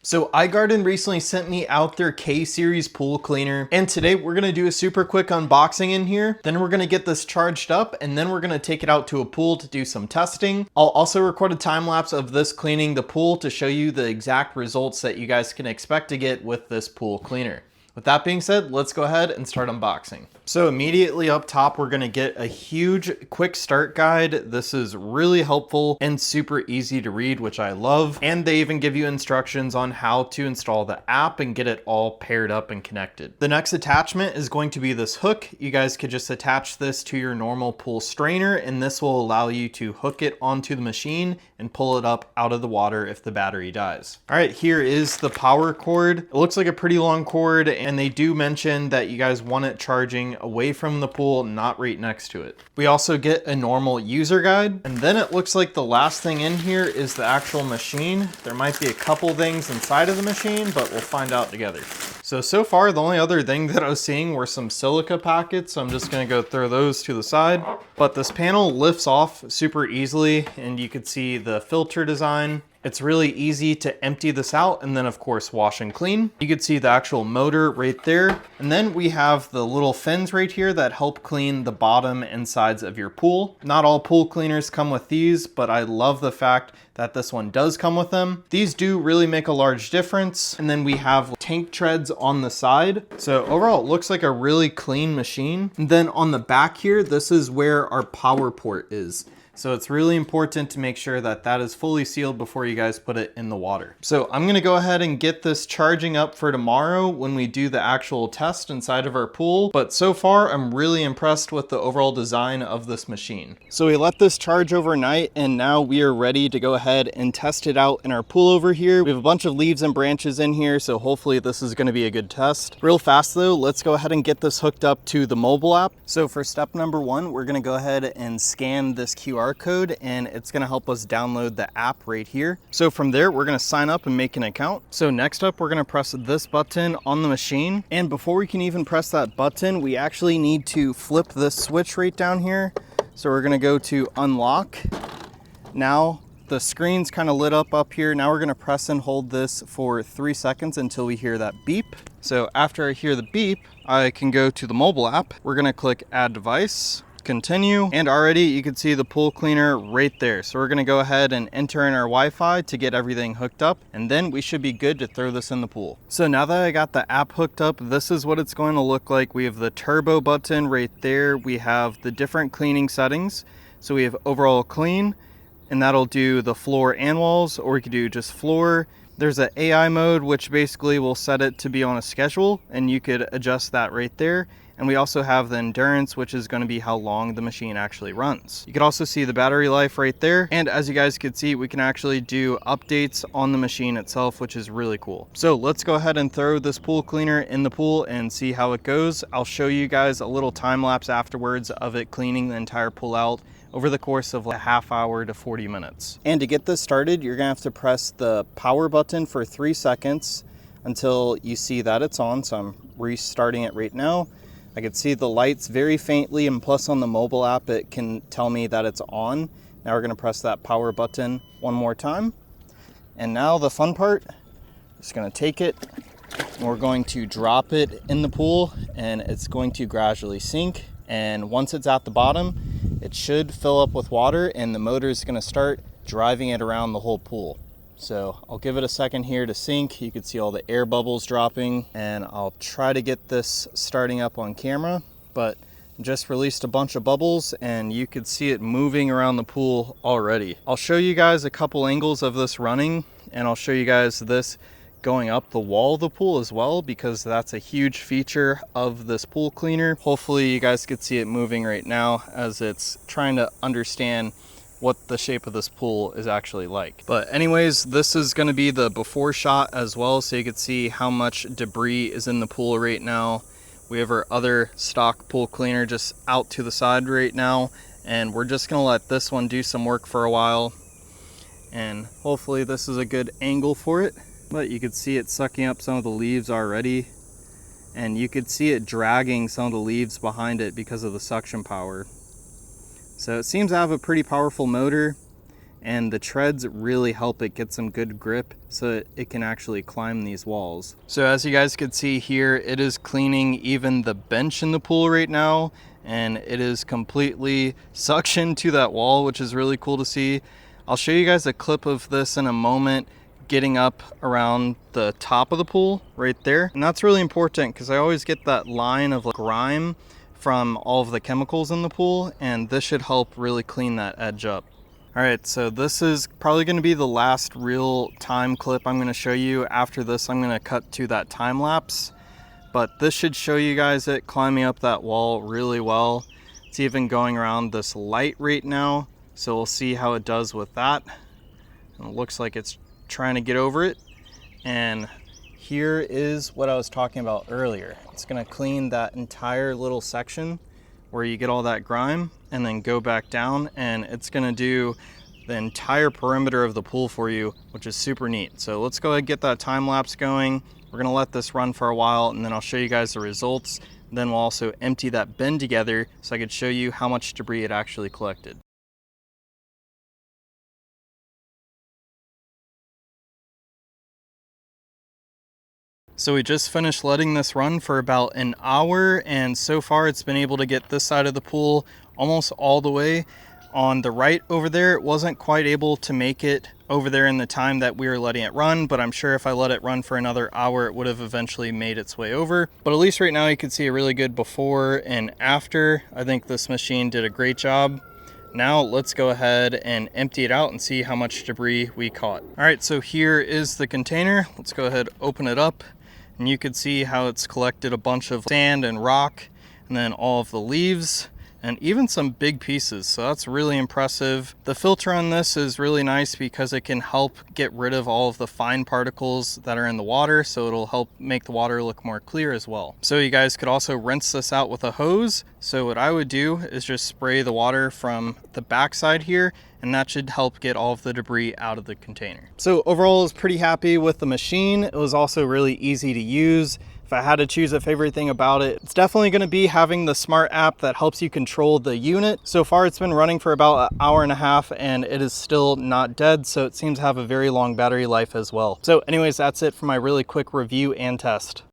So iGarden recently sent me out their K-Series pool cleaner, and today we're gonna do a super quick unboxing in here. Then we're gonna get this charged up, and then we're gonna take it out to a pool to do some testing. I'll also record a time lapse of this cleaning the pool to show you the exact results that you guys can expect to get with this pool cleaner. With that being said, let's go ahead and start unboxing. So immediately up top, we're gonna get a huge quick start guide. This is really helpful and super easy to read, which I love. And they even give you instructions on how to install the app and get it all paired up and connected. The next attachment is going to be this hook. You guys could just attach this to your normal pool strainer, and this will allow you to hook it onto the machine and pull it up out of the water if the battery dies. All right, here is the power cord. It looks like a pretty long cord, and they do mention that you guys want it charging away from the pool, not right next to it. We also get a normal user guide, and then it looks like the last thing in here is the actual machine. There might be a couple things inside of the machine, but we'll find out together. So far, the only other thing that I was seeing were some silica packets, so I'm just gonna go throw those to the side. But this panel lifts off super easily, and you could see the filter design. It's really easy to empty this out and then of course wash and clean. You can see the actual motor right there. And then we have the little fins right here that help clean the bottom and sides of your pool. Not all pool cleaners come with these, but I love the fact that this one does come with them. These do really make a large difference. And then we have tank treads on the side. So overall, it looks like a really clean machine. And then on the back here, this is where our power port is. So it's really important to make sure that that is fully sealed before you guys put it in the water. So I'm gonna go ahead and get this charging up for tomorrow when we do the actual test inside of our pool. But so far, I'm really impressed with the overall design of this machine. So we let this charge overnight, and now we are ready to go ahead and test it out in our pool over here. We have a bunch of leaves and branches in here, so hopefully this is gonna be a good test. Real fast though, let's go ahead and get this hooked up to the mobile app. So for step number one, we're gonna go ahead and scan this QR code, and it's going to help us download the app right here. So from there, we're going to sign up and make an account. So next up, we're going to press this button on the machine. And before we can even press that button, we actually need to flip this switch right down here. So we're going to go to unlock. Now the screen's kind of lit up here. Now we're going to press and hold this for 3 seconds until we hear that beep. So after I hear the beep, I can go to the mobile app. We're going to click add device. Continue, and already you can see the pool cleaner right there. So we're going to go ahead and enter in our Wi-Fi to get everything hooked up, and then we should be good to throw this in the pool. So now that I got the app hooked up, this is what it's going to look like. We have the turbo button right there. We have the different cleaning settings. So we have overall clean, and that'll do the floor and walls, or we could do just floor. There's an AI mode, which basically will set it to be on a schedule, and you could adjust that right there. And we also have the endurance, which is going to be how long the machine actually runs. You can also see the battery life right there. And as you guys can see, we can actually do updates on the machine itself, which is really cool. So let's go ahead and throw this pool cleaner in the pool and see how it goes. I'll show you guys a little time lapse afterwards of it cleaning the entire pool out over the course of a half hour to 40 minutes. And to get this started, you're gonna have to press the power button for 3 seconds until you see that it's on. So I'm restarting it right now. I can see the lights very faintly, and plus on the mobile app, it can tell me that it's on. Now we're gonna press that power button one more time. And now the fun part, just gonna take it, and we're going to drop it in the pool, and it's going to gradually sink. And once it's at the bottom, it should fill up with water, and the motor is gonna start driving it around the whole pool. So I'll give it a second here to sink. You can see all the air bubbles dropping, and I'll try to get this starting up on camera, but just released a bunch of bubbles and you could see it moving around the pool already. I'll show you guys a couple angles of this running, and I'll show you guys this going up the wall of the pool as well, because that's a huge feature of this pool cleaner. Hopefully you guys could see it moving right now as it's trying to understand what the shape of this pool is actually like. But anyways, this is going to be the before shot as well, so you can see how much debris is in the pool right now. We have our other stock pool cleaner just out to the side right now, and we're just going to let this one do some work for a while, and hopefully this is a good angle for it. But you can see it sucking up some of the leaves already, and you could see it dragging some of the leaves behind it because of the suction power. So it seems to have a pretty powerful motor, and the treads really help it get some good grip so that it can actually climb these walls. So as you guys can see here, it is cleaning even the bench in the pool right now, and it is completely suctioned to that wall, which is really cool to see. I'll show you guys a clip of this in a moment, getting up around the top of the pool right there. And that's really important because I always get that line of grime from all of the chemicals in the pool, and this should help really clean that edge up. All right, so this is probably going to be the last real time clip I'm going to show you. After this, I'm going to cut to that time lapse, but this should show you guys it climbing up that wall really well. It's even going around this light right now, so we'll see how it does with that. And it looks like it's trying to get over it. And here is what I was talking about earlier. It's going to clean that entire little section where you get all that grime, and then go back down, and it's going to do the entire perimeter of the pool for you, which is super neat. So let's go ahead and get that time lapse going. We're going to let this run for a while, and then I'll show you guys the results. Then we'll also empty that bin together so I could show you how much debris it actually collected. So we just finished letting this run for about an hour, and so far it's been able to get this side of the pool almost all the way. On the right over there, it wasn't quite able to make it over there in the time that we were letting it run, but I'm sure if I let it run for another hour, it would have eventually made its way over. But at least right now you can see a really good before and after. I think this machine did a great job. Now let's go ahead and empty it out and see how much debris we caught. All right, so here is the container. Let's go ahead, open it up. And you can see how it's collected a bunch of sand and rock, and then all of the leaves, and even some big pieces. So that's really impressive. The filter on this is really nice because it can help get rid of all of the fine particles that are in the water. So it'll help make the water look more clear as well. So you guys could also rinse this out with a hose. So what I would do is just spray the water from the backside here, and that should help get all of the debris out of the container. So overall, I was pretty happy with the machine. It was also really easy to use. If I had to choose a favorite thing about it, it's definitely going to be having the smart app that helps you control the unit. So far, it's been running for about an hour and a half, and it is still not dead. So it seems to have a very long battery life as well. So anyways, that's it for my really quick review and test.